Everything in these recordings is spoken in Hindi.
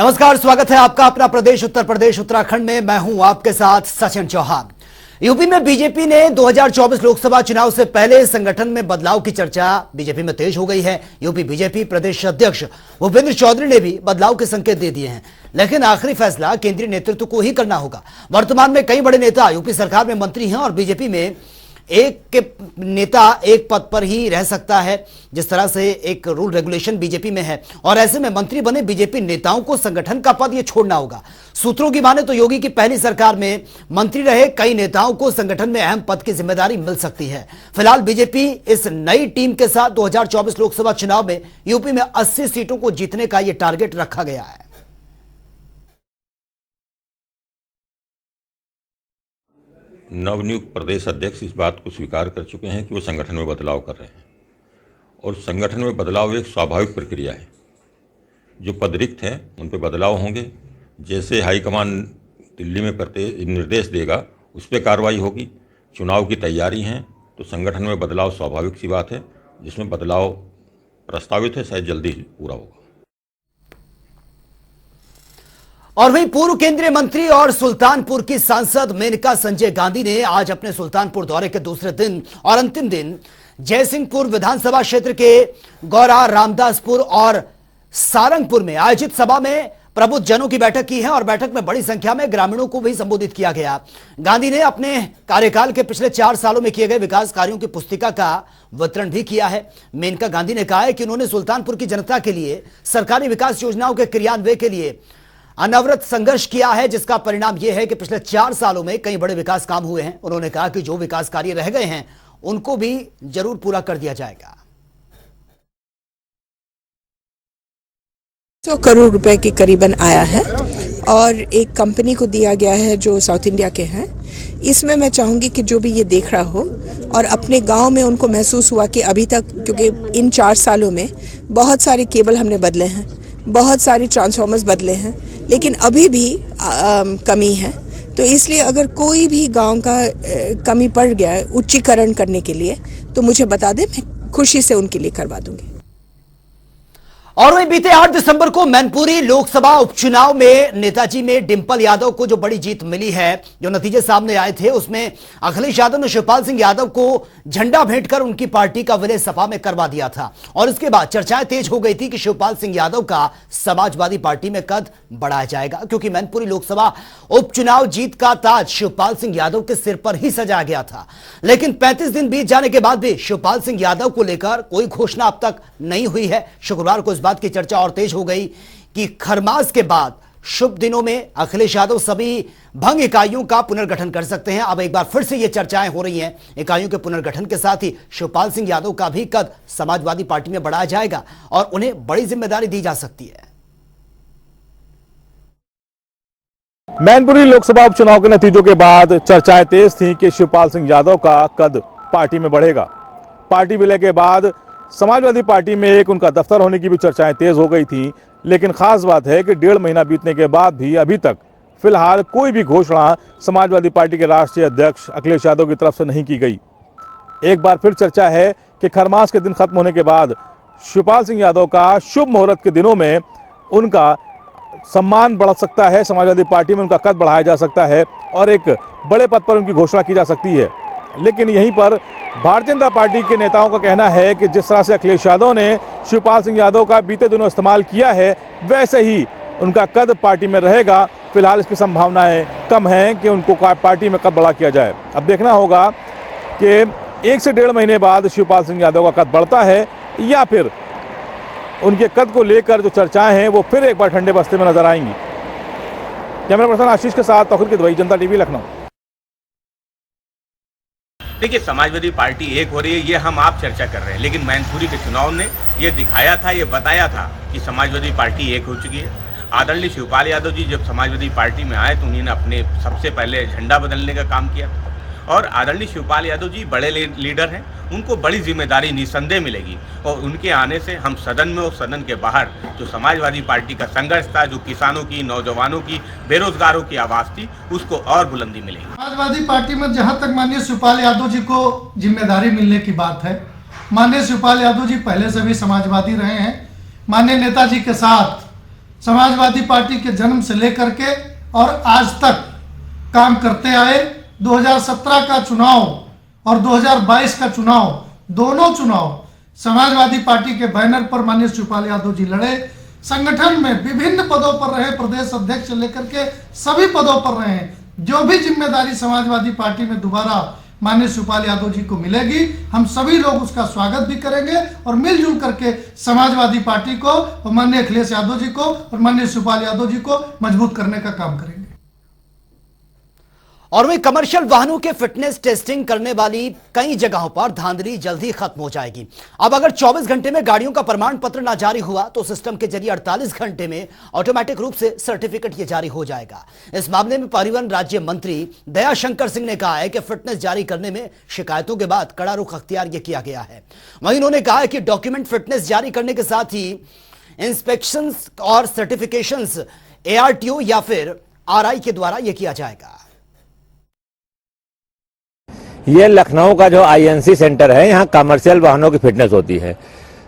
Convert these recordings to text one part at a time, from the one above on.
नमस्कार, स्वागत है आपका अपना प्रदेश उत्तर प्रदेश उत्तराखंड में। मैं हूं आपके साथ सचिन चौहान। यूपी में बीजेपी ने 2024 लोकसभा चुनाव से पहले संगठन में बदलाव की चर्चा बीजेपी में तेज हो गई है। यूपी बीजेपी प्रदेश अध्यक्ष भूपेंद्र चौधरी ने भी बदलाव के संकेत दे दिए हैं, लेकिन आखिरी फैसला केंद्रीय नेतृत्व को ही करना होगा। वर्तमान में कई बड़े नेता यूपी सरकार में मंत्री हैं और बीजेपी में एक के नेता एक पद पर ही रह सकता है, जिस तरह से एक रूल रेगुलेशन बीजेपी में है। और ऐसे में मंत्री बने बीजेपी नेताओं को संगठन का पद ये छोड़ना होगा। सूत्रों की माने तो योगी की पहली सरकार में मंत्री रहे कई नेताओं को संगठन में अहम पद की जिम्मेदारी मिल सकती है। फिलहाल बीजेपी इस नई टीम के साथ 2024 लोकसभा चुनाव में यूपी में 80 सीटों को जीतने का यह टारगेट रखा गया है। नवनियुक्त प्रदेश अध्यक्ष इस बात को स्वीकार कर चुके हैं कि वो संगठन में बदलाव कर रहे हैं और संगठन में बदलाव एक स्वाभाविक प्रक्रिया है। जो पद रिक्त हैं उन पर बदलाव होंगे। जैसे हाईकमान दिल्ली में निर्देश देगा उस पर कार्रवाई होगी। चुनाव की तैयारी है तो संगठन में बदलाव स्वाभाविक सी बात है। जिसमें बदलाव प्रस्तावित है, शायद जल्दी पूरा होगा। और वहीं पूर्व केंद्रीय मंत्री और सुल्तानपुर की सांसद मेनका संजय गांधी ने आज अपने सुल्तानपुर दौरे के दूसरे दिन और अंतिम दिन जयसिंहपुर विधानसभा क्षेत्र के गौरा, रामदासपुर और सारंगपुर में आयोजित सभा में प्रबुद्ध जनों की बैठक की है और बैठक में बड़ी संख्या में ग्रामीणों को भी संबोधित किया गया। गांधी ने अपने कार्यकाल के पिछले 4 सालों में किए गए विकास कार्यों की पुस्तिका का वितरण भी किया है। मेनका गांधी ने कहा है कि उन्होंने सुल्तानपुर की जनता के लिए सरकारी विकास योजनाओं के क्रियान्वयन के लिए अनवरत संघर्ष किया है, जिसका परिणाम यह है कि पिछले 4 सालों में कई बड़े विकास काम हुए हैं। उन्होंने कहा कि जो विकास कार्य रह गए हैं उनको भी जरूर पूरा कर दिया जाएगा। 100 करोड़ रुपए के करीबन आया है और एक कंपनी को दिया गया है जो साउथ इंडिया के हैं। इसमें मैं चाहूँगी कि जो भी ये देख रहा हो और अपने गांव में उनको महसूस हुआ कि अभी तक, क्योंकि इन 4 सालों में बहुत सारे केबल हमने बदले हैं, बहुत सारी ट्रांसफार्मर्स बदले हैं, लेकिन अभी भी कमी है। तो इसलिए अगर कोई भी गांव का कमी पड़ गया है उच्चीकरण करने के लिए तो मुझे बता दें, मैं खुशी से उनके लिए करवा दूंगी। और वहीं बीते 8 दिसंबर को मैनपुरी लोकसभा उपचुनाव में नेताजी में डिंपल यादव को जो बड़ी जीत मिली है, जो नतीजे सामने आए थे, उसमें अखिलेश यादव ने शिवपाल सिंह यादव को झंडा भेंट कर उनकी पार्टी का विलय सपा में करवा दिया था। और इसके बाद चर्चाएं तेज हो गई थी कि शिवपाल सिंह यादव का समाजवादी पार्टी में कद बढ़ाया जाएगा, क्योंकि मैनपुरी लोकसभा उपचुनाव जीत का ताज शिवपाल सिंह यादव के सिर पर ही सजाया गया था। लेकिन 35 दिन बीत जाने के बाद भी शिवपाल सिंह यादव को लेकर कोई घोषणा अब तक नहीं हुई है। शुक्रवार को इस बात की चर्चा और तेज हो गई कि खरमास के बाद शुभ दिनों में अखिलेश यादव सभी भंग इकाइयों का पुनर्गठन कर सकते हैं। अब एक बार फिर से ये चर्चाएं हो रही हैं इकाइयों के पुनर्गठन के साथ ही शिवपाल सिंह यादव का भी कद समाजवादी पार्टी में बढ़ाया जाएगा और उन्हें बड़ी जिम्मेदारी दी जा सकती है। मैनपुरी लोकसभा उपचुनाव के नतीजों के बाद चर्चाएं तेज थी कि शिवपाल सिंह यादव का कद पार्टी में बढ़ेगा। पार्टी विलय के बाद समाजवादी पार्टी में एक उनका दफ्तर होने की भी चर्चाएं तेज हो गई थी। लेकिन खास बात है कि 1.5 महीना बीतने के बाद भी अभी तक फिलहाल कोई भी घोषणा समाजवादी पार्टी के राष्ट्रीय अध्यक्ष अखिलेश यादव की तरफ से नहीं की गई। एक बार फिर चर्चा है कि खरमास के दिन खत्म होने के बाद शिवपाल सिंह यादव का शुभ मुहूर्त के दिनों में उनका सम्मान बढ़ सकता है, समाजवादी पार्टी में उनका कद बढ़ाया जा सकता है और एक बड़े पद पर उनकी घोषणा की जा सकती है। लेकिन यहीं पर भारतीय जनता पार्टी के नेताओं का कहना है कि जिस तरह से अखिलेश यादव ने शिवपाल सिंह यादव का बीते दिनों इस्तेमाल किया है, वैसे ही उनका कद पार्टी में रहेगा। फिलहाल इसकी संभावनाएं कम हैं कि उनको पार्टी में कद बढ़ा किया जाए। अब देखना होगा कि 1 से 1.5 महीने बाद शिवपाल सिंह यादव का कद बढ़ता है या फिर उनके कद को लेकर जो चर्चाएं हैं वो फिर एक बार ठंडे बस्ते में नजर आएंगी। कैमरा पर्सन आशीष के साथ तौहीद किदवई, जनता टीवी, लखनऊ। देखिए, समाजवादी पार्टी एक हो रही है, ये हम आप चर्चा कर रहे हैं, लेकिन मैनपुरी के चुनाव ने ये दिखाया था, ये बताया था कि समाजवादी पार्टी एक हो चुकी है। आदरणीय शिवपाल यादव जी जब समाजवादी पार्टी में आए तो उन्होंने अपने सबसे पहले झंडा बदलने का काम किया और आदरणीय शिवपाल यादव जी बड़े लीडर हैं, उनको बड़ी जिम्मेदारी निसंदेह मिलेगी और उनके आने से हम सदन में और सदन के बाहर जो समाजवादी पार्टी का संघर्ष था, जो किसानों की, नौजवानों की, बेरोजगारों की आवाज़ थी, उसको और बुलंदी मिलेगी। समाजवादी पार्टी में जहां तक माननीय शिवपाल यादव जी को जिम्मेदारी मिलने की बात है, माननीय शिवपाल यादव जी पहले से भी समाजवादी रहे हैं। माननीय नेताजी के साथ समाजवादी पार्टी के जन्म से लेकर के और आज तक काम करते आए। 2017 का चुनाव और 2022 का चुनाव, दोनों चुनाव समाजवादी पार्टी के बैनर पर माननीय शिवपाल यादव जी लड़े। संगठन में विभिन्न पदों पर रहे, प्रदेश अध्यक्ष से लेकर के सभी पदों पर रहे। जो भी जिम्मेदारी समाजवादी पार्टी में दोबारा माननीय शिवपाल यादव जी को मिलेगी, हम सभी लोग उसका स्वागत भी करेंगे और मिलजुल करके समाजवादी पार्टी को और माननीय अखिलेश यादव जी को और माननीय शिवपाल यादव जी को मजबूत करने का काम करेंगे। और वही कमर्शियल वाहनों के फिटनेस टेस्टिंग करने वाली कई जगहों पर धांधली जल्दी खत्म हो जाएगी। अब अगर 24 घंटे में गाड़ियों का प्रमाण पत्र ना जारी हुआ तो सिस्टम के जरिए 48 घंटे में ऑटोमेटिक रूप से सर्टिफिकेट ये जारी हो जाएगा। इस मामले में परिवहन राज्य मंत्री दयाशंकर सिंह ने कहा है कि फिटनेस जारी करने में शिकायतों के बाद कड़ा रुख अख्तियार ये किया गया है। वहीं उन्होंने कहा है कि डॉक्यूमेंट फिटनेस जारी करने के साथ ही इंस्पेक्शन और सर्टिफिकेशन ARTO या फिर RI के द्वारा यह किया जाएगा। ये लखनऊ का जो INC सेंटर है, यहाँ कमर्शियल वाहनों की फिटनेस होती है।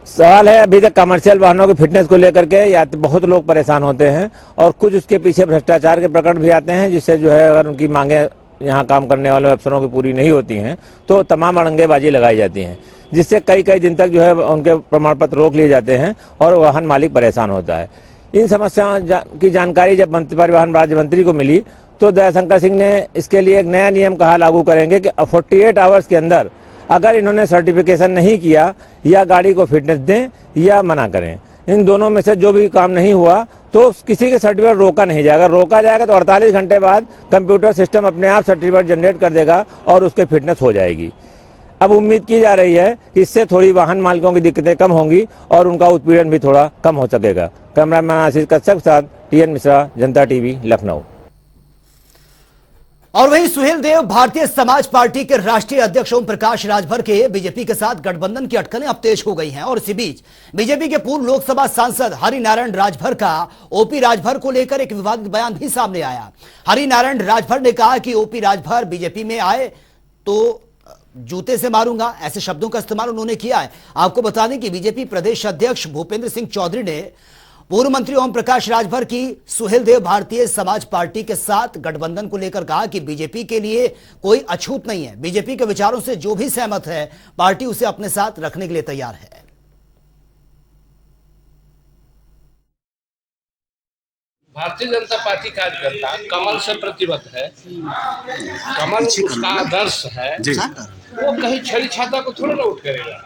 सवाल है अभी तक कमर्शियल वाहनों की फिटनेस को लेकर के या तो बहुत लोग परेशान होते हैं और कुछ उसके पीछे भ्रष्टाचार के प्रकरण भी आते हैं, जिससे जो है अगर उनकी मांगे यहाँ काम करने वाले अफसरों की पूरी नहीं होती हैं तो तमाम अड़ंगेबाजी लगाई जाती हैं, जिससे कई कई दिन तक जो है उनके प्रमाण पत्र रोक लिए जाते हैं और वाहन मालिक परेशान होता है। इन समस्याओं की जानकारी जब परिवहन राज्य मंत्री को मिली तो दयाशंकर सिंह ने इसके लिए एक नया नियम कहा लागू करेंगे कि 48 आवर्स के अंदर अगर इन्होंने सर्टिफिकेशन नहीं किया या गाड़ी को फिटनेस दें या मना करें, इन दोनों में से जो भी काम नहीं हुआ तो किसी के सर्टिफिकेट रोका नहीं जाएगा। रोका जाएगा तो 48 घंटे बाद कंप्यूटर सिस्टम अपने आप सर्टिफिकेट जनरेट कर देगा और उसके फिटनेस हो जाएगी। अब उम्मीद की जा रही है कि इससे थोड़ी वाहन मालिकों की दिक्कतें कम होंगी और उनका उत्पीड़न भी थोड़ा कम हो सकेगा। कैमरामैन आशीष कश्यप के साथ TN मिश्रा, जनता TV, लखनऊ। और वहीं सुहेल देव भारतीय समाज पार्टी के राष्ट्रीय अध्यक्ष ओम प्रकाश राजभर के बीजेपी के साथ गठबंधन की अटकलें अब तेज हो गई हैं और इसी बीच बीजेपी के पूर्व लोकसभा सांसद हरिनारायण राजभर का OP राजभर को लेकर एक विवादित बयान भी सामने आया। हरिनारायण राजभर ने कहा कि OP राजभर बीजेपी में आए तो जूते से मारूंगा, ऐसे शब्दों का इस्तेमाल उन्होंने किया है। आपको बता दें कि बीजेपी प्रदेश अध्यक्ष भूपेंद्र सिंह चौधरी ने पूर्व मंत्री ओम प्रकाश राजभर की सुहेल देव भारतीय समाज पार्टी के साथ गठबंधन को लेकर कहा कि बीजेपी के लिए कोई अछूत नहीं है, बीजेपी के विचारों से जो भी सहमत है पार्टी उसे अपने साथ रखने के लिए तैयार है। भारतीय जनता पार्टी कार्यकर्ता कमल से प्रतिबद्ध है, कमल उसका आदर्श है, वो कहीं छड़ी छाता को थोड़ा ना उठ करेगा।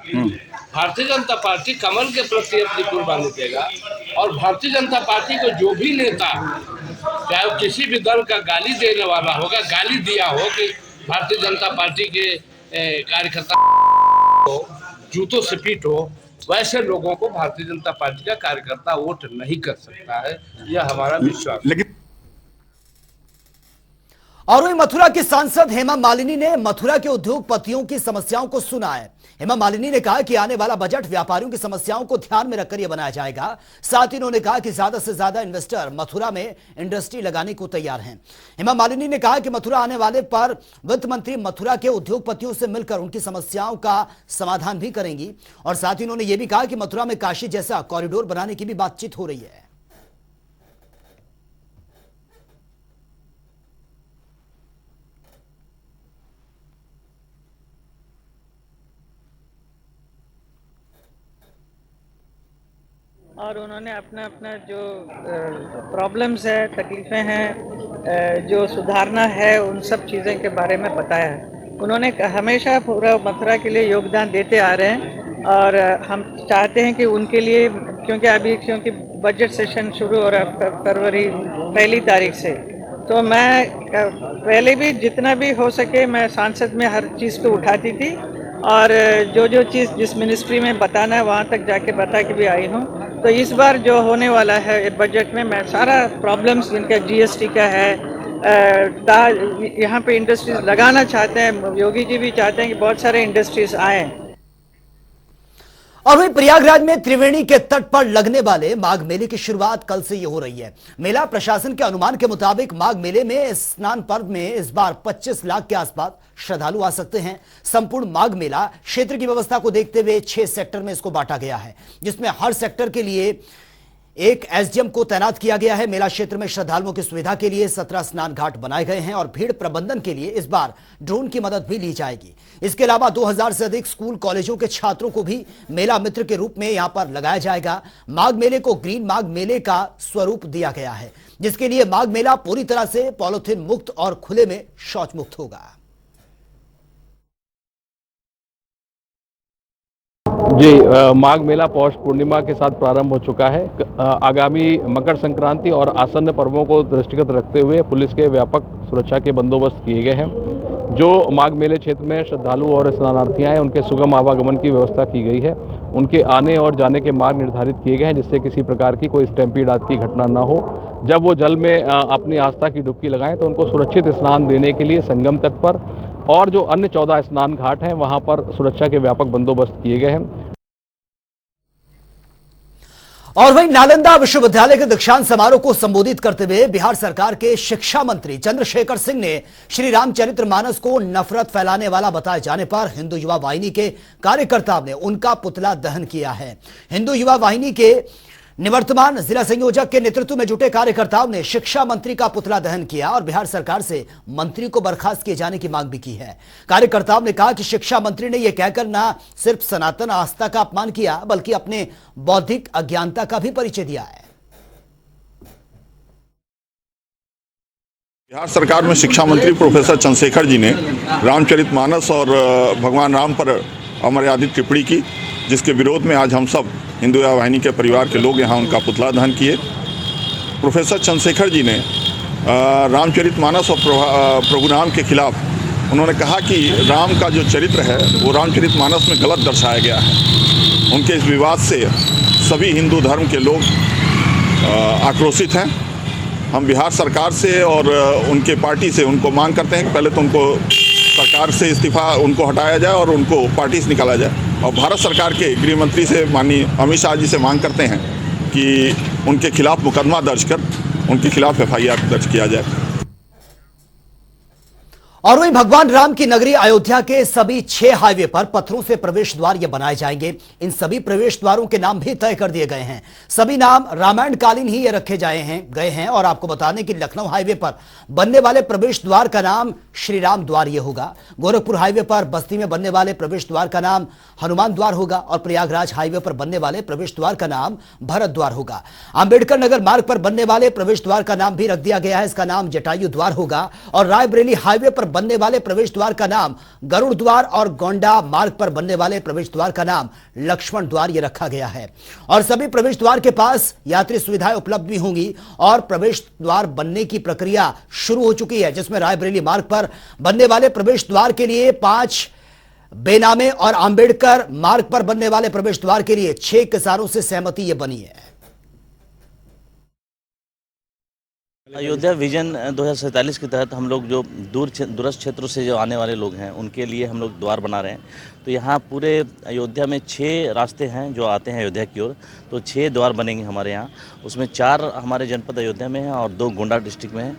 भारतीय जनता पार्टी कमल के प्रति अपनी कुर्बानी देगा और भारतीय जनता पार्टी को जो भी नेता, चाहे वो किसी भी दल का गाली देने वाला होगा, गाली दिया हो कि भारतीय जनता पार्टी के कार्यकर्ता को जूतों से पीटो, वैसे लोगों को भारतीय जनता पार्टी का कार्यकर्ता वोट नहीं कर सकता है, यह हमारा विश्वास है। और वही मथुरा की सांसद हेमा मालिनी ने मथुरा के उद्योगपतियों की समस्याओं को सुना है। हेमा मालिनी ने कहा कि आने वाला बजट व्यापारियों की समस्याओं को ध्यान में रखकर यह बनाया जाएगा। साथ ही उन्होंने कहा कि ज्यादा से ज्यादा इन्वेस्टर मथुरा में इंडस्ट्री लगाने को तैयार हैं। हेमा मालिनी ने कहा कि मथुरा आने वाले पर वित्त मंत्री मथुरा के उद्योगपतियों से मिलकर उनकी समस्याओं का समाधान भी करेंगी। और साथ ही उन्होंने यह भी कहा कि मथुरा में काशी जैसा कॉरिडोर बनाने की भी बातचीत हो रही है। और उन्होंने अपना अपना जो प्रॉब्लम्स है, तकलीफ़ें हैं, जो सुधारना है, उन सब चीज़ों के बारे में बताया है। उन्होंने हमेशा पूरा मथुरा के लिए योगदान देते आ रहे हैं और हम चाहते हैं कि उनके लिए, क्योंकि बजट सेशन शुरू हो रहा है फरवरी 1 तारीख से, तो मैं पहले भी जितना भी हो सके मैं सांसद में हर चीज़ को उठाती थी और जो चीज़ जिस मिनिस्ट्री में बताना है वहाँ तक जाके बता के भी आई हूँ। तो इस बार जो होने वाला है बजट में मैं सारा प्रॉब्लम्स जिनका GST का है, यहाँ पे इंडस्ट्रीज लगाना चाहते हैं, योगी जी भी चाहते हैं कि बहुत सारे इंडस्ट्रीज आए। और वहीं प्रयागराज में त्रिवेणी के तट पर लगने वाले माघ मेले की शुरुआत कल से ही हो रही है। मेला प्रशासन के अनुमान के मुताबिक माघ मेले में स्नान पर्व में इस बार 25 लाख के आसपास श्रद्धालु आ सकते हैं। संपूर्ण माघ मेला क्षेत्र की व्यवस्था को देखते हुए 6 सेक्टर में इसको बांटा गया है, जिसमें हर सेक्टर के लिए एक एसडीएम को तैनात किया गया है। मेला क्षेत्र में श्रद्धालुओं की सुविधा के लिए 17 स्नान घाट बनाए गए हैं और भीड़ प्रबंधन के लिए इस बार ड्रोन की मदद भी ली जाएगी। इसके अलावा 2000 से अधिक स्कूल कॉलेजों के छात्रों को भी मेला मित्र के रूप में यहां पर लगाया जाएगा। माघ मेले को ग्रीन माघ मेले का स्वरूप दिया गया है, जिसके लिए माघ मेला पूरी तरह से पॉलिथीन मुक्त और खुले में शौच मुक्त होगा। जी, माघ मेला पौष पूर्णिमा के साथ प्रारंभ हो चुका है। आगामी मकर संक्रांति और आसन्न पर्वों को दृष्टिगत रखते हुए पुलिस के व्यापक सुरक्षा के बंदोबस्त किए गए हैं। जो माघ मेले क्षेत्र में श्रद्धालु और स्नानार्थी आए उनके सुगम आवागमन की व्यवस्था की गई है। उनके आने और जाने के मार्ग निर्धारित किए गए हैं, जिससे किसी प्रकार की कोई स्टैम्पीड आदि की घटना न हो। जब वो जल में अपनी आस्था की डुबकी लगाएं तो उनको सुरक्षित स्नान देने के लिए संगम तट पर और जो अन्य 14 स्नान घाट हैं वहां पर सुरक्षा के व्यापक बंदोबस्त किए गए हैं। और वहीं नालंदा विश्वविद्यालय के दीक्षांत समारोह को संबोधित करते हुए बिहार सरकार के शिक्षा मंत्री चंद्रशेखर सिंह ने श्री रामचरितमानस को नफरत फैलाने वाला बताए जाने पर हिंदू युवा वाहिनी के कार्यकर्ताओं ने उनका पुतला दहन किया है। हिंदू युवा वाहिनी के निवर्तमान जिला संयोजक के नेतृत्व में जुटे कार्यकर्ताओं ने शिक्षा मंत्री का पुतला दहन किया और बिहार सरकार से मंत्री को बर्खास्त किए जाने की मांग भी की है। कार्यकर्ताओं ने कहा कि शिक्षा मंत्री ने यह कहकर न सिर्फ सनातन आस्था का अपमान किया, बल्कि अपने बौद्धिक अज्ञानता का भी परिचय दिया है। बिहार सरकार में शिक्षा मंत्री प्रोफेसर चंद्रशेखर जी ने रामचरितमानस और भगवान राम पर अमर्यादित टिप्पणी की, जिसके विरोध में आज हम सब हिंदू युवा वाहिनी के परिवार के लोग यहां उनका पुतला दहन किए। प्रोफेसर चंद्रशेखर जी ने रामचरितमानस और प्रभु राम के खिलाफ उन्होंने कहा कि राम का जो चरित्र है वो रामचरितमानस में गलत दर्शाया गया है। उनके इस विवाद से सभी हिंदू धर्म के लोग आक्रोशित हैं। हम बिहार सरकार से और उनके पार्टी से उनको मांग करते हैं कि पहले तो उनको सरकार से इस्तीफा उनको हटाया जाए और उनको पार्टी से निकाला जाए। और भारत सरकार के गृह मंत्री से माननीय अमित शाह जी से मांग करते हैं कि उनके खिलाफ मुकदमा दर्ज कर उनके खिलाफ FIR दर्ज किया जाए। और वहीं भगवान राम की नगरी अयोध्या के सभी 6 हाईवे पर पत्थरों से प्रवेश द्वार ये बनाए जाएंगे। इन सभी प्रवेश द्वारों के नाम भी तय कर दिए गए हैं। सभी नाम रामायण कालीन ही ये रखे गए हैं। और आपको बता दें कि लखनऊ हाईवे पर बनने वाले प्रवेश द्वार का नाम श्री राम द्वार ये होगा। गोरखपुर हाईवे पर बस्ती में बनने वाले प्रवेश द्वार का नाम हनुमान द्वार होगा और प्रयागराज हाईवे पर बनने वाले प्रवेश द्वार का नाम भरत द्वार होगा। अंबेडकर नगर मार्ग पर बनने वाले प्रवेश द्वार का नाम भी रख दिया गया है। इसका नाम जटायु द्वार होगा। और रायबरेली हाईवे पर बनने वाले प्रवेश द्वार का नाम गरुड़ द्वार और गोंडा मार्ग पर बनने वाले प्रवेश द्वार का नाम लक्ष्मण द्वार ये रखा गया है। और सभी प्रवेश द्वार के पास यात्री सुविधाएं उपलब्ध भी होंगी और प्रवेश द्वार बनने की प्रक्रिया शुरू हो चुकी है, जिसमें रायबरेली मार्ग पर बनने वाले प्रवेश द्वार के लिए 5 बेनामे और अंबेडकर मार्ग पर बनने वाले प्रवेश द्वार के लिए 6 किसानों से सहमति ये बनी है। अयोध्या विजन 2047 के तहत हम लोग जो दूरस्थ क्षेत्रों से जो आने वाले लोग हैं उनके लिए हम लोग द्वार बना रहे हैं। तो यहाँ पूरे अयोध्या में 6 रास्ते हैं जो आते हैं अयोध्या की ओर। तो 6 द्वार बनेंगे हमारे यहाँ। उसमें 4 हमारे जनपद अयोध्या में हैं और 2 गोंडा डिस्ट्रिक्ट में हैं।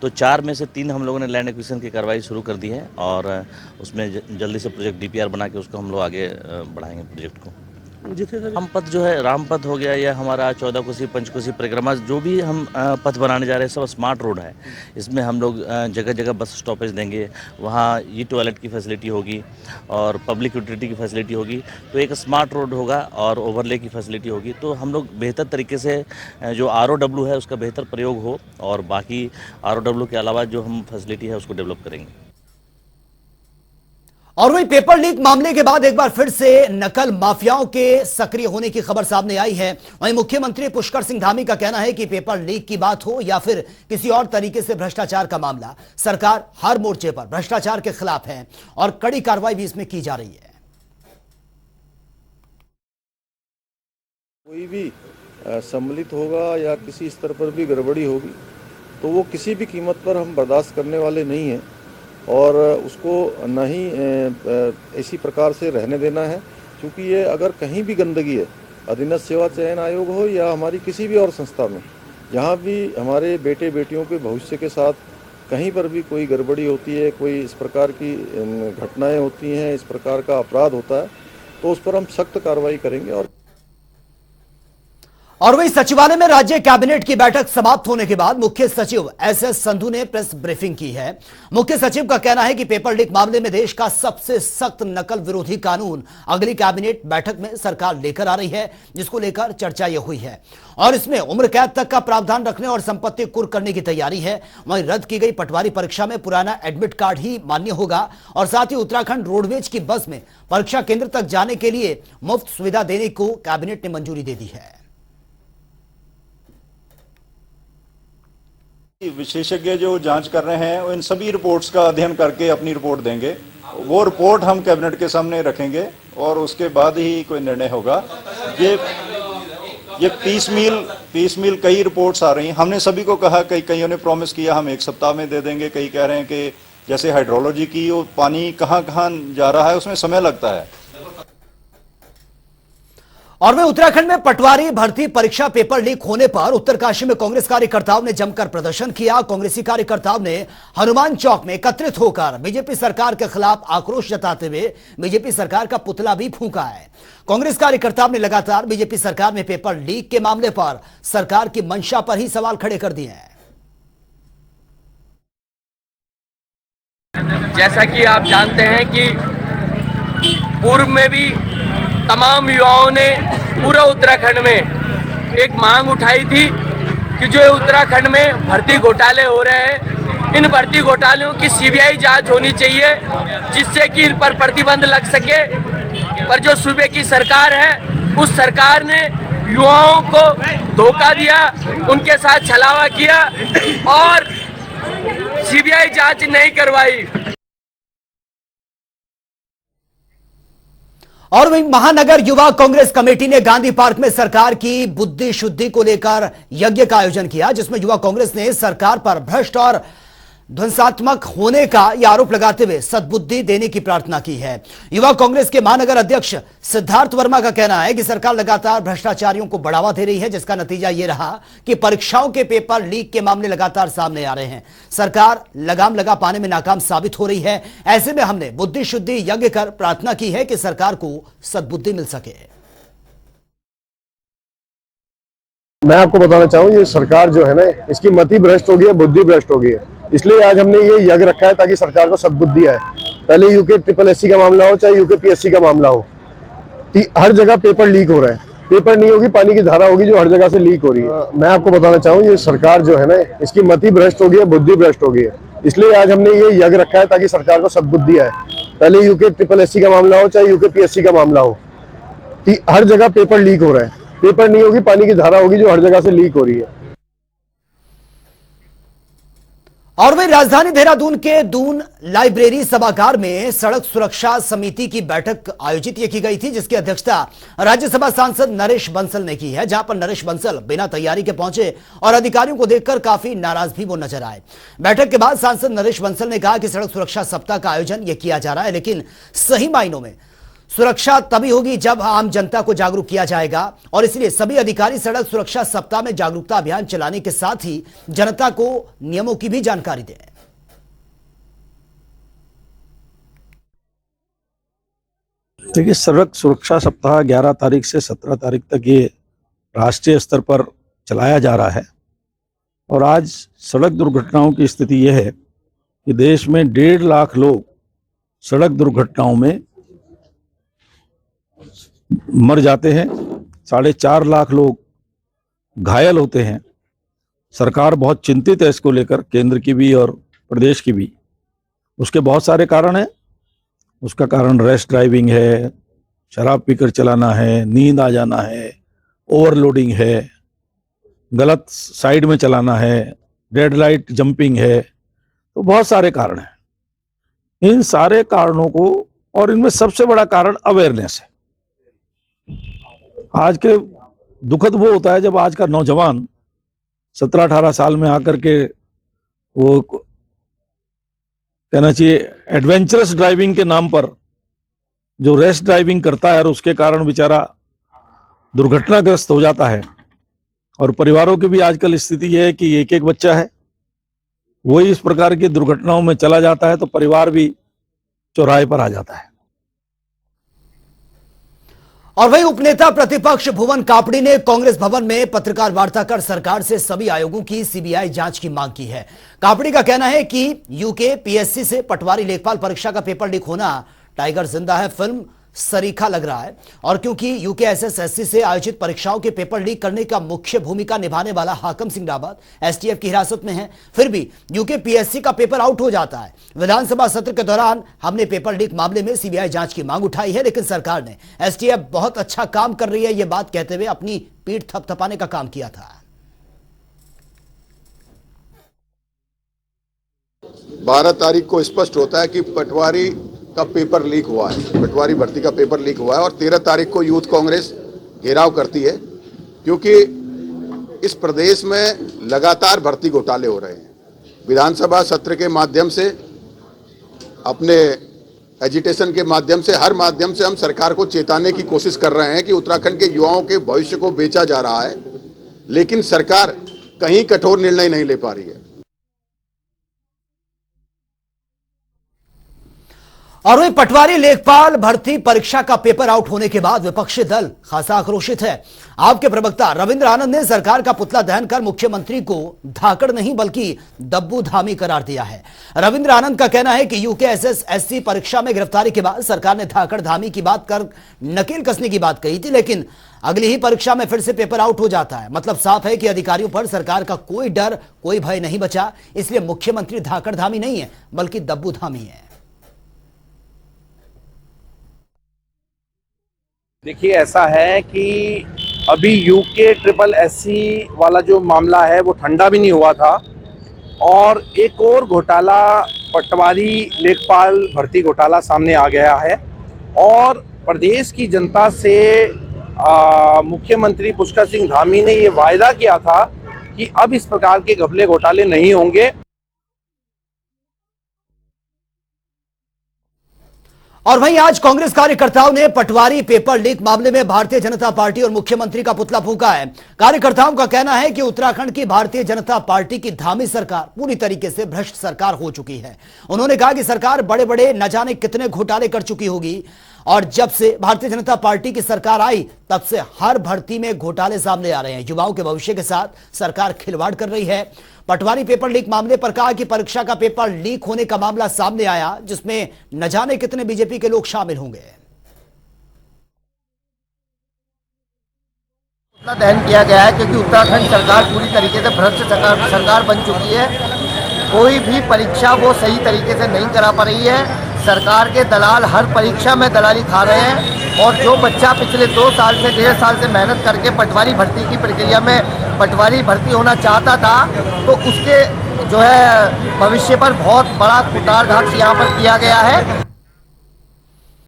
तो 4 में से 3 हम लोगों ने लैंड एक्विजिशन की कार्रवाई शुरू कर दी है और उसमें जल्दी से प्रोजेक्ट DPR बना के उसको हम लोग आगे बढ़ाएंगे प्रोजेक्ट को। हम पथ जो है राम पथ हो गया या हमारा 14 कोसी पंचकोसी परिक्रमा, जो भी हम पथ बनाने जा रहे हैं सब स्मार्ट रोड है। इसमें हम लोग जगह जगह बस स्टॉपेज देंगे, वहाँ टॉयलेट की फैसिलिटी होगी और पब्लिक यूटिलिटी की फैसिलिटी होगी। तो एक स्मार्ट रोड होगा और ओवरले की फैसिलिटी होगी। तो हम लोग बेहतर तरीके से जो ROW है उसका बेहतर प्रयोग हो और बाकी ROW के अलावा जो हम फैसिलिटी है उसको डेवलप करेंगे। और वहीं पेपर लीक मामले के बाद एक बार फिर से नकल माफियाओं के सक्रिय होने की खबर सामने आई है। वहीं मुख्यमंत्री पुष्कर सिंह धामी का कहना है कि पेपर लीक की बात हो या फिर किसी और तरीके से भ्रष्टाचार का मामला, सरकार हर मोर्चे पर भ्रष्टाचार के खिलाफ है और कड़ी कार्रवाई भी इसमें की जा रही है। कोई भी सम्मिलित होगा या किसी स्तर पर भी गड़बड़ी होगी तो वो किसी भी कीमत पर हम बर्दाश्त करने वाले नहीं हैं और उसको न ही इसी प्रकार से रहने देना है। क्योंकि ये अगर कहीं भी गंदगी है, अधीनस्थ सेवा चयन आयोग हो या हमारी किसी भी और संस्था में, जहाँ भी हमारे बेटे बेटियों के भविष्य के साथ कहीं पर भी कोई गड़बड़ी होती है, कोई इस प्रकार की घटनाएं होती हैं, इस प्रकार का अपराध होता है, तो उस पर हम सख्त कार्रवाई करेंगे। और वहीं सचिवालय में राज्य कैबिनेट की बैठक समाप्त होने के बाद मुख्य सचिव एसएस संधू ने प्रेस ब्रीफिंग की है। मुख्य सचिव का कहना है कि पेपर लीक मामले में देश का सबसे सख्त नकल विरोधी कानून अगली कैबिनेट बैठक में सरकार लेकर आ रही है, जिसको लेकर चर्चा यह हुई है और इसमें उम्र कैद तक का प्रावधान रखने और संपत्ति कुर्क करने की तैयारी है। वहीं रद्द की गई पटवारी परीक्षा में पुराना एडमिट कार्ड ही मान्य होगा और साथ ही उत्तराखंड रोडवेज की बस में परीक्षा केंद्र तक जाने के लिए मुफ्त सुविधा देने को कैबिनेट ने मंजूरी दे दी है। विशेषज्ञ जो जांच कर रहे हैं इन सभी रिपोर्ट्स का अध्ययन करके अपनी रिपोर्ट देंगे। वो रिपोर्ट हम कैबिनेट के सामने रखेंगे और उसके बाद ही कोई निर्णय होगा। ये पीस मील कई रिपोर्ट्स आ रही हैं। हमने सभी को कहा, कईयों ने प्रॉमिस किया हम 1 सप्ताह में दे देंगे, कई कह रहे हैं कि जैसे हाइड्रोलॉजी की वो पानी कहाँ जा रहा है उसमें समय लगता है। और वहीं उत्तराखंड में पटवारी भर्ती परीक्षा पेपर लीक होने पर उत्तरकाशी में कांग्रेस कार्यकर्ताओं ने जमकर प्रदर्शन किया। कांग्रेसी कार्यकर्ताओं ने हनुमान चौक में एकत्रित होकर बीजेपी सरकार के खिलाफ आक्रोश जताते हुए बीजेपी सरकार का पुतला भी फूंका है। कांग्रेस कार्यकर्ताओं ने लगातार बीजेपी सरकार में पेपर लीक के मामले पर सरकार की मंशा पर ही सवाल खड़े कर दिए हैं। जैसा कि आप जानते हैं कि पूर्व में भी तमाम युवाओं ने पूरा उत्तराखंड में एक मांग उठाई थी कि जो उत्तराखंड में भर्ती घोटाले हो रहे हैं, इन भर्ती घोटालों की सीबीआई जांच होनी चाहिए जिससे कि इन पर प्रतिबंध लग सके। पर जो सूबे की सरकार है उस सरकार ने युवाओं को धोखा दिया, उनके साथ छलावा किया और सीबीआई जांच नहीं करवाई। और वहीं महानगर युवा कांग्रेस कमेटी ने गांधी पार्क में सरकार की बुद्धि शुद्धि को लेकर यज्ञ का आयोजन किया, जिसमें युवा कांग्रेस ने सरकार पर भ्रष्ट और ध्वंसात्मक होने का यह आरोप लगाते हुए सद्बुद्धि देने की प्रार्थना की है। युवा कांग्रेस के महानगर अध्यक्ष सिद्धार्थ वर्मा का कहना है कि सरकार लगातार भ्रष्टाचारियों को बढ़ावा दे रही है, जिसका नतीजा यह रहा कि परीक्षाओं के पेपर लीक के मामले लगातार सामने आ रहे हैं। सरकार लगाम लगा पाने में नाकाम साबित हो रही है। ऐसे में हमने बुद्धि शुद्धि यज्ञ कर प्रार्थना की है कि सरकार को सद्बुद्धि मिल सके। मैं आपको बताना चाहूँ, ये सरकार जो है ना, इसकी मति भ्रष्ट हो गई है, बुद्धि भ्रष्ट हो गई है। इसलिए आज हमने ये यज्ञ रखा है ताकि सरकार को सद्बुद्धि आए। पहले यूके SSSC का मामला हो चाहे यूके PSC का मामला हो, हर जगह पेपर लीक हो रहा है। पेपर नहीं होगी, पानी की धारा होगी जो हर जगह से लीक हो रही है। मैं आपको बताना चाहूँ, ये सरकार जो है ना, इसकी मति भ्रष्ट हो गई है, बुद्धि भ्रष्ट हो गई है। इसलिए आज हमने ये यज्ञ रखा है ताकि सरकार को सद्बुद्धि आए। पहले यूके SSSC का मामला हो चाहे यूके PSC का मामला हो, हर जगह पेपर लीक हो रहा है। पेपर नहीं होगी, पानी की धारा होगी जो हर जगह से लीक हो रही है। और वहीं राजधानी देहरादून के दून लाइब्रेरी सभागार में सड़क सुरक्षा समिति की बैठक आयोजित की गई थी, जिसकी अध्यक्षता राज्यसभा सांसद नरेश बंसल ने की है, जहां पर नरेश बंसल बिना तैयारी के पहुंचे और अधिकारियों को देखकर काफी नाराज भी वो नजर आए। बैठक के बाद सांसद नरेश बंसल ने कहा कि सड़क सुरक्षा सप्ताह का आयोजन यह किया जा रहा है, लेकिन सही मायनों में सुरक्षा तभी होगी जब आम जनता को जागरूक किया जाएगा और इसलिए सभी अधिकारी सड़क सुरक्षा सप्ताह में जागरूकता अभियान चलाने के साथ ही जनता को नियमों की भी जानकारी दें। देखिए, सड़क सुरक्षा सप्ताह 11 तारीख से 17 तारीख तक ये राष्ट्रीय स्तर पर चलाया जा रहा है और आज सड़क दुर्घटनाओं की स्थिति यह है कि देश में 1.5 लाख लोग सड़क दुर्घटनाओं में मर जाते हैं, 4.5 लाख लोग घायल होते हैं। सरकार बहुत चिंतित है इसको लेकर, केंद्र की भी और प्रदेश की भी। उसके बहुत सारे कारण हैं। उसका कारण रैश ड्राइविंग है, शराब पीकर चलाना है, नींद आ जाना है, ओवरलोडिंग है, गलत साइड में चलाना है, रेड लाइट जंपिंग है। तो बहुत सारे कारण हैं। इन सारे कारणों को, और इनमें सबसे बड़ा कारण अवेयरनेस है। आज के दुखद वो होता है जब आज का नौजवान 17-18 साल में आकर के वो कहना चाहिए एडवेंचरस ड्राइविंग के नाम पर जो रेस ड्राइविंग करता है और उसके कारण बेचारा दुर्घटनाग्रस्त हो जाता है। और परिवारों की भी आजकल स्थिति यह है कि एक बच्चा है, वही इस प्रकार की दुर्घटनाओं में चला जाता है तो परिवार भी चौराहे पर आ जाता है। और वही उपनेता प्रतिपक्ष भुवन कापड़ी ने कांग्रेस भवन में पत्रकार वार्ता कर सरकार से सभी आयोगों की सीबीआई जांच की मांग की है। कापड़ी का कहना है कि यूके पीएससी से पटवारी लेखपाल परीक्षा का पेपर लीक होना टाइगर जिंदा है फिल्म सरीखा लग रहा है। और क्योंकि यूके एसएससी से आयोजित परीक्षाओं के पेपर लीक करने का मुख्य भूमिका निभाने वाला हाकम सिंह रावत एसटीएफ की हिरासत में है, फिर भी यूके पीएससी का पेपर आउट हो जाता है। विधानसभा सत्र के दौरान हमने पेपर लीक मामले में सीबीआई जांच की मांग उठाई है, लेकिन सरकार ने एसटीएफ बहुत अच्छा काम कर रही है यह बात कहते हुए अपनी पीठ थपथपाने का काम किया था। 12 तारीख को स्पष्ट होता है कि पटवारी का पेपर लीक हुआ है, पटवारी भर्ती का पेपर लीक हुआ है और 13 तारीख को यूथ कांग्रेस घेराव करती है, क्योंकि इस प्रदेश में लगातार भर्ती घोटाले हो रहे हैं। विधानसभा सत्र के माध्यम से, अपने एजिटेशन के माध्यम से, हर माध्यम से हम सरकार को चेताने की कोशिश कर रहे हैं कि उत्तराखंड के युवाओं के भविष्य को बेचा जा रहा है, लेकिन सरकार कहीं कठोर निर्णय नहीं ले पा रही है। और वही पटवारी लेखपाल भर्ती परीक्षा का पेपर आउट होने के बाद विपक्षी दल खासा आक्रोशित है। आपके प्रवक्ता रविंद्र आनंद ने सरकार का पुतला दहन कर मुख्यमंत्री को धाकड़ नहीं बल्कि दब्बू धामी करार दिया है। रविंद्र आनंद का कहना है कि यूके एसएससी परीक्षा में गिरफ्तारी के बाद सरकार ने धाकड़ धामी की बात कर नकेल कसने की बात कही थी, लेकिन अगली ही परीक्षा में फिर से पेपर आउट हो जाता है। मतलब साफ है कि अधिकारियों पर सरकार का कोई डर, कोई भय नहीं बचा। इसलिए मुख्यमंत्री धाकड़ धामी नहीं है बल्कि दब्बू धामी है। देखिए, ऐसा है कि अभी यूके SSSC वाला जो मामला है वो ठंडा भी नहीं हुआ था और एक और घोटाला पटवारी लेखपाल भर्ती घोटाला सामने आ गया है और प्रदेश की जनता से मुख्यमंत्री पुष्कर सिंह धामी ने ये वायदा किया था कि अब इस प्रकार के घपले घोटाले नहीं होंगे। और वहीं आज कांग्रेस कार्यकर्ताओं ने पटवारी पेपर लीक मामले में भारतीय जनता पार्टी और मुख्यमंत्री का पुतला फूंका है। कार्यकर्ताओं का कहना है कि उत्तराखंड की भारतीय जनता पार्टी की धामी सरकार पूरी तरीके से भ्रष्ट सरकार हो चुकी है। उन्होंने कहा कि सरकार बड़े बड़े न जाने कितने घोटाले कर चुकी होगी और जब से भारतीय जनता पार्टी की सरकार आई तब से हर भर्ती में घोटाले सामने आ रहे हैं। युवाओं के भविष्य के साथ सरकार खिलवाड़ कर रही है। पटवारी पेपर लीक मामले पर कहा कि परीक्षा का पेपर लीक होने का मामला सामने आया जिसमें न जाने कितने बीजेपी के लोग शामिल होंगे। दहन किया गया है क्योंकि उत्तराखंड सरकार पूरी तरीके से भ्रष्ट सरकार बन चुकी है। कोई भी परीक्षा वो सही तरीके से नहीं करा पा रही है। सरकार के दलाल हर परीक्षा में दलाली खा रहे हैं और जो बच्चा पिछले 2 साल से 1.5 साल से मेहनत करके पटवारी भर्ती की प्रक्रिया में पटवारी भर्ती होना चाहता था तो उसके जो है भविष्य पर बहुत बड़ा कुठाराघात यहाँ पर किया गया है।